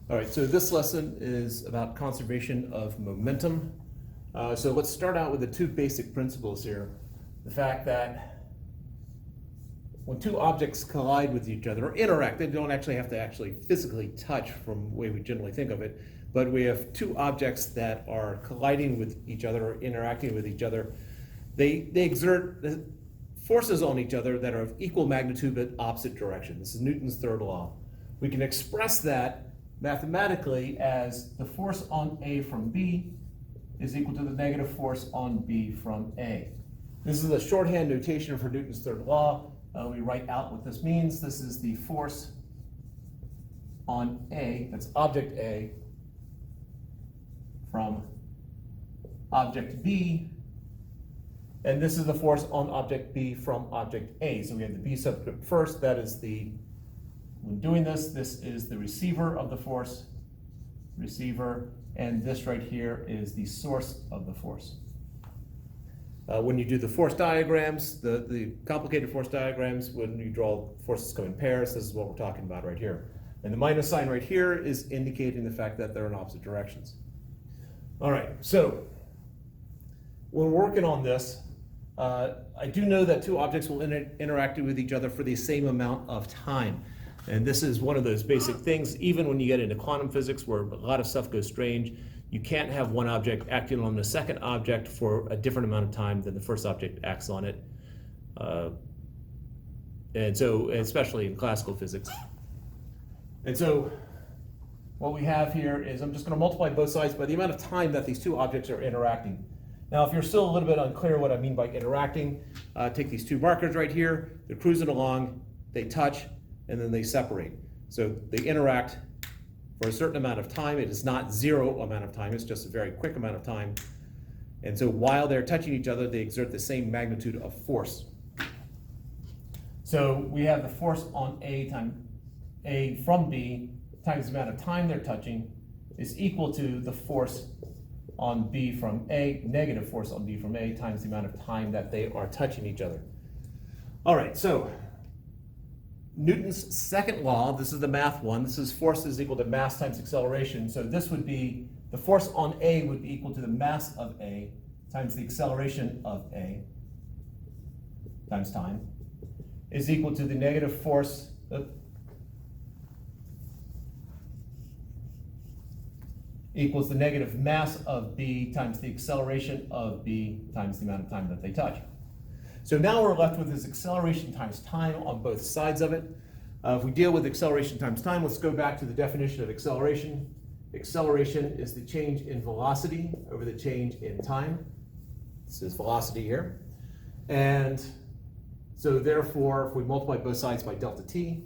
All right, so this lesson is about conservation of momentum. So let's start out with the two basic principles here. The fact that when two objects collide with each other or interact, they don't actually have to physically touch from the way we generally think of it, but we have two objects that are colliding with each other or interacting with each other. They exert forces on each other that are of equal magnitude but opposite direction. This is Newton's third law. We can express that mathematically as the force on A from B is equal to the negative force on B from A. This is a shorthand notation for Newton's third law. We write out what this means. This is the force on A, that's object A, from object B, and this is the force on object B from object A. So we have the B subscript first, that is when doing this is the receiver of the force, and this right here is the source of the force. When you do the force diagrams, the complicated force diagrams, when you draw forces come in pairs, this is what we're talking about right here. And the minus sign right here is indicating the fact that they're in opposite directions. All right, so when we're working on this, I do know that two objects will interact with each other for the same amount of time. And this is one of those basic things, even when you get into quantum physics where a lot of stuff goes strange, you can't have one object acting on the second object for a different amount of time than the first object acts on it. And so, especially in classical physics. And so, what we have here is, I'm just going to multiply both sides by the amount of time that these two objects are interacting. Now, if you're still a little bit unclear what I mean by interacting, take these two markers right here, they're cruising along, they touch, and then they separate. So they interact for a certain amount of time. It is not zero amount of time, it's just a very quick amount of time. And so while they're touching each other, they exert the same magnitude of force. So we have the force on A from B times the amount of time they're touching is equal to the force on B from A, negative force on B from A, times the amount of time that they are touching each other. All right, so Newton's second law, this is the math one, this is force is equal to mass times acceleration. So this would be, the force on A would be equal to the mass of A times the acceleration of A times time is equal to the negative force, equals the negative mass of B times the acceleration of B times the amount of time that they touch. So now we're left with this acceleration times time on both sides of it. If we deal with acceleration times time, let's go back to the definition of acceleration. Acceleration is the change in velocity over the change in time. This is velocity here. And so therefore, if we multiply both sides by delta t,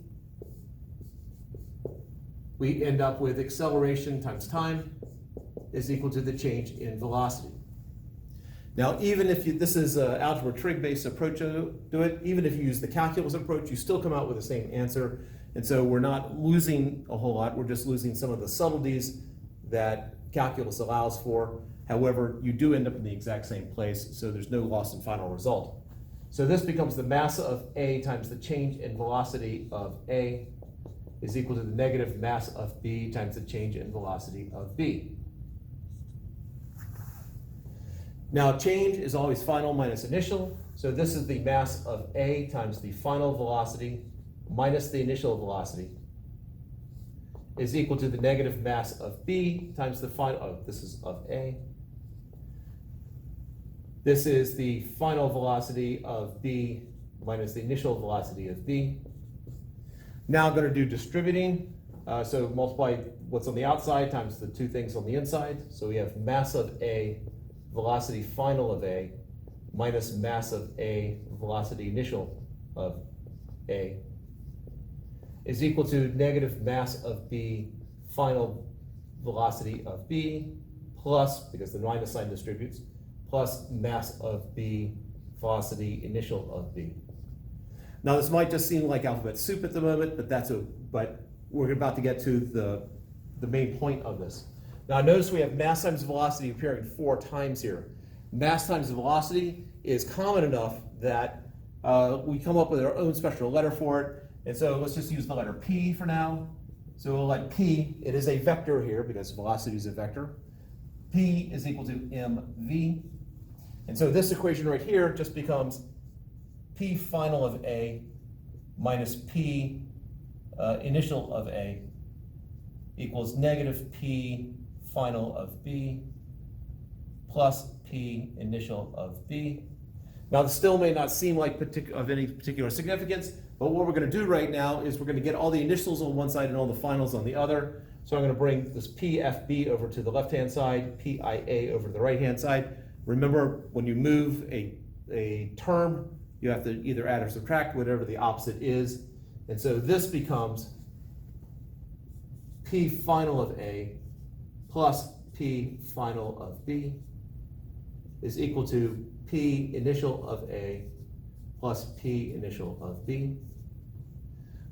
we end up with acceleration times time is equal to the change in velocity. Now, even if this is an algebra trig-based approach to it, even if you use the calculus approach, you still come out with the same answer. And so we're not losing a whole lot, we're just losing some of the subtleties that calculus allows for. However, you do end up in the exact same place, so there's no loss in final result. So this becomes the mass of A times the change in velocity of A is equal to the negative mass of B times the change in velocity of B. Now, change is always final minus initial, so this is the mass of A times the final velocity minus the initial velocity is equal to the negative mass of B times the final, this is of A. This is the final velocity of B minus the initial velocity of B. Now I'm going to do distributing, so multiply what's on the outside times the two things on the inside. So we have mass of A, velocity final of A, minus mass of A, velocity initial of A, is equal to negative mass of B, final velocity of B, plus, because the minus sign distributes, plus mass of B, velocity initial of B. Now this might just seem like alphabet soup at the moment, but we're about to get to the main point of this. Now notice we have mass times velocity appearing 4 times here. Mass times velocity is common enough that we come up with our own special letter for it. And so let's just use the letter P for now. So we'll let P, it is a vector here because velocity is a vector. P is equal to mv. And so this equation right here just becomes P final of A minus P initial of A equals negative P final of B plus P initial of B. Now, this still may not seem like of any particular significance, but what we're going to do right now is we're going to get all the initials on one side and all the finals on the other. So I'm going to bring this PFB over to the left-hand side, PIA over to the right-hand side. Remember, when you move a term, you have to either add or subtract whatever the opposite is. And so this becomes P final of A plus P final of B is equal to P initial of A plus P initial of B.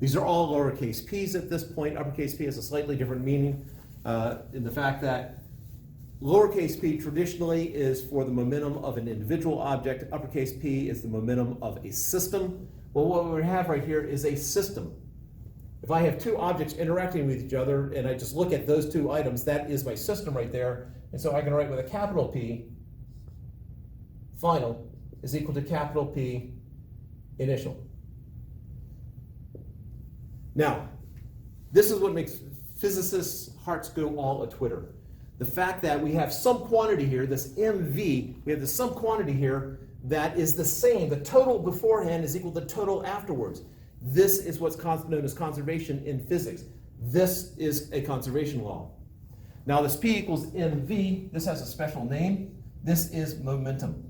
These are all lowercase p's at this point. Uppercase P has a slightly different meaning in the fact that lowercase p traditionally is for the momentum of an individual object. Uppercase P is the momentum of a system. Well, what we have right here is a system. If I have two objects interacting with each other and I just look at those two items, that is my system right there. And so I can write with a capital P, final, is equal to capital P, initial. Now, this is what makes physicists' hearts go all a-twitter. The fact that we have some quantity here, this mv, we have this some quantity here that is the same. The total beforehand is equal to the total afterwards. This is what's known as conservation in physics. This is a conservation law. Now this P equals mv, this has a special name. This is momentum.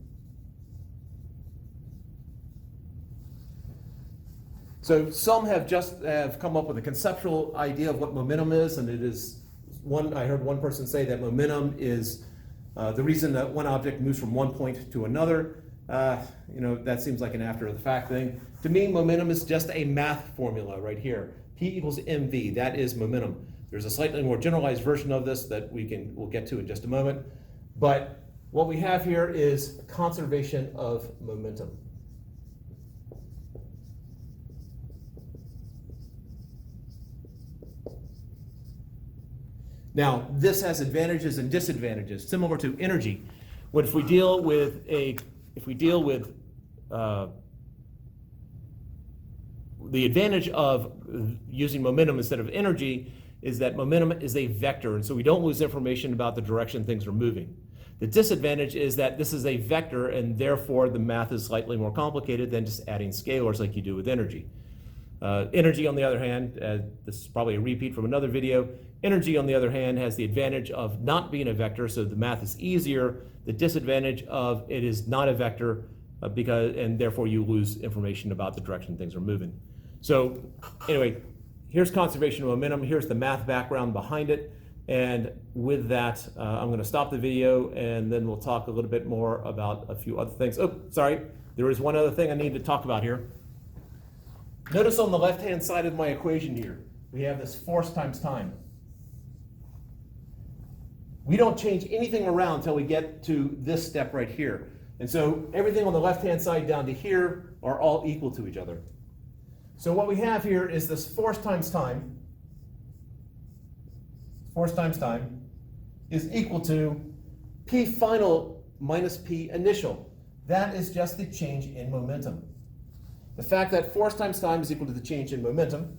So some have come up with a conceptual idea of what momentum is, and it is I heard one person say that momentum is the reason that one object moves from one point to another. That seems like an after the fact thing. To me, momentum is just a math formula right here. P equals mv, that is momentum. There's a slightly more generalized version of this that we'll get to in just a moment. But what we have here is conservation of momentum. Now, this has advantages and disadvantages, similar to energy. What if we deal with the advantage of using momentum instead of energy is that momentum is a vector, and so we don't lose information about the direction things are moving. The disadvantage is that this is a vector, and therefore the math is slightly more complicated than just adding scalars like you do with energy. Energy, on the other hand, this is probably a repeat from another video, energy, on the other hand, has the advantage of not being a vector, so the math is easier. The disadvantage of it is not a vector, and therefore you lose information about the direction things are moving. So anyway, here's conservation of momentum, here's the math background behind it, and with that, I'm going to stop the video, and then we'll talk a little bit more about a few other things. Oh, sorry, there is one other thing I need to talk about here. Notice on the left-hand side of my equation here, we have this force times time. We don't change anything around until we get to this step right here. And so everything on the left-hand side down to here are all equal to each other. So what we have here is this force times time. Force times time is equal to P final minus P initial. That is just the change in momentum. The fact that force times time is equal to the change in momentum.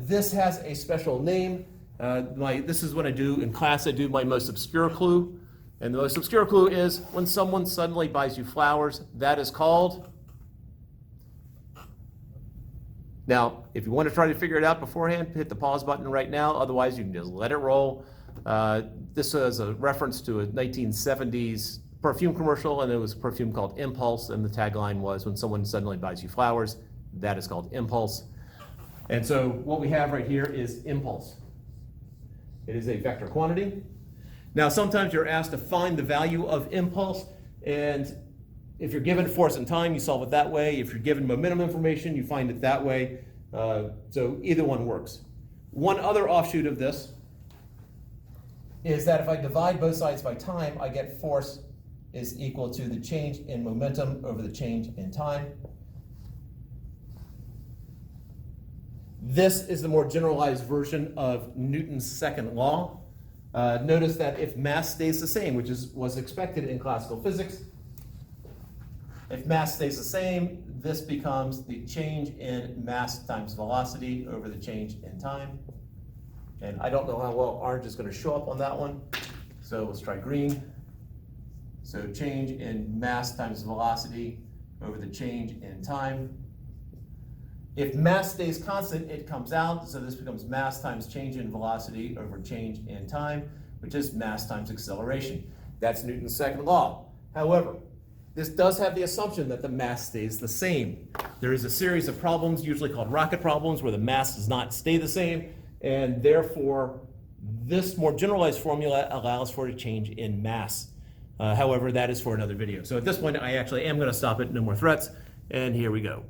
This has a special name. This is what I do in class. I do my most obscure clue. And the most obscure clue is when someone suddenly buys you flowers, that is called. Now, if you want to try to figure it out beforehand, hit the pause button right now. Otherwise, you can just let it roll. This is a reference to a 1970s perfume commercial, and it was a perfume called Impulse, and the tagline was, when someone suddenly buys you flowers, that is called impulse. And so what we have right here is impulse. It is a vector quantity. Now, sometimes you're asked to find the value of impulse, and if you're given force and time, you solve it that way. If you're given momentum information, you find it that way. So either one works. One other offshoot of this is that if I divide both sides by time, I get force is equal to the change in momentum over the change in time. This is the more generalized version of Newton's second law. Notice that if mass stays the same, which was expected in classical physics, if mass stays the same, this becomes the change in mass times velocity over the change in time. And I don't know how well orange is going to show up on that one, so let's try green. So change in mass times velocity over the change in time. If mass stays constant, it comes out, so this becomes mass times change in velocity over change in time, which is mass times acceleration. That's Newton's second law. However, this does have the assumption that the mass stays the same. There is a series of problems, usually called rocket problems, where the mass does not stay the same, and therefore, this more generalized formula allows for a change in mass. However, that is for another video. So at this point, I actually am going to stop it, no more threats, and here we go.